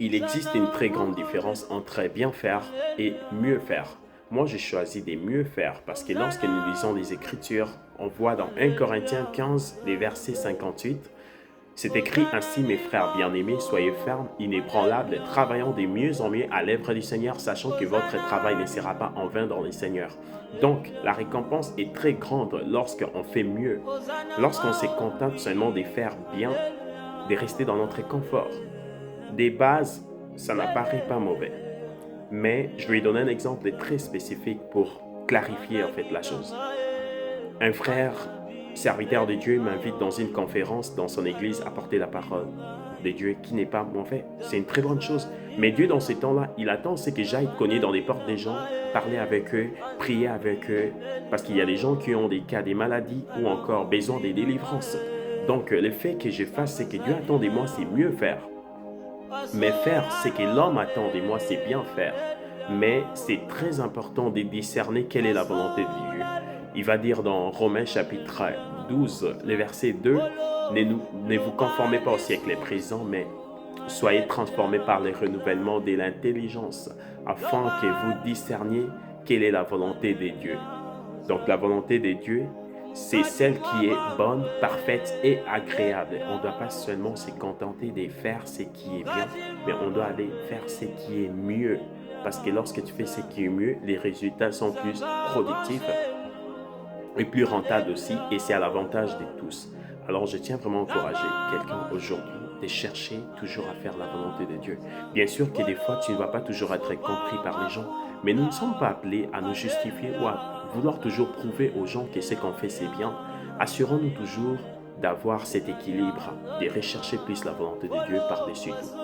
Il existe une très grande différence entre bien faire et mieux faire. Moi, j'ai choisi de mieux faire parce que lorsque nous lisons les Écritures, on voit dans 1 Corinthiens 15, les versets 58, c'est écrit ainsi, mes frères bien-aimés, soyez fermes, inébranlables, travaillant de mieux en mieux à l'œuvre du Seigneur, sachant que votre travail ne sera pas en vain dans le Seigneur. Donc, la récompense est très grande lorsqu'on fait mieux, lorsqu'on se contente seulement de faire bien, de rester dans notre confort. Des bases, ça n'apparaît pas mauvais. Mais je vais donner un exemple très spécifique pour clarifier en fait la chose. Un frère, serviteur de Dieu, m'invite dans une conférence dans son église à porter la parole de Dieu qui n'est pas mauvais. C'est une très bonne chose. Mais Dieu, dans ces temps-là, il attend c'est que j'aille cogner dans les portes des gens, parler avec eux, prier avec eux, parce qu'il y a des gens qui ont des cas, des maladies ou encore besoin de délivrance. Donc, le fait que je fasse ce que Dieu attend de moi, c'est mieux faire. Mais faire ce que l'homme attend de moi, c'est bien faire. Mais c'est très important de discerner quelle est la volonté de Dieu. Il va dire dans Romains chapitre 12, le verset 2, ne vous conformez pas au siècle présent, mais soyez transformés par le renouvellement de l'intelligence, afin que vous discerniez quelle est la volonté de Dieu. Donc la volonté de Dieu, c'est celle qui est bonne, parfaite et agréable. On ne doit pas seulement se contenter de faire ce qui est bien, mais on doit aller faire ce qui est mieux. Parce que lorsque tu fais ce qui est mieux, les résultats sont plus productifs et plus rentables aussi, et c'est à l'avantage de tous. Alors je tiens vraiment à encourager quelqu'un aujourd'hui de chercher toujours à faire la volonté de Dieu. Bien sûr que des fois, tu ne vas pas toujours être compris par les gens, mais nous ne sommes pas appelés à nous justifier ou à vouloir toujours prouver aux gens que ce qu'on fait, c'est bien. Assurons-nous toujours d'avoir cet équilibre, de rechercher plus la volonté de Dieu par-dessus tout.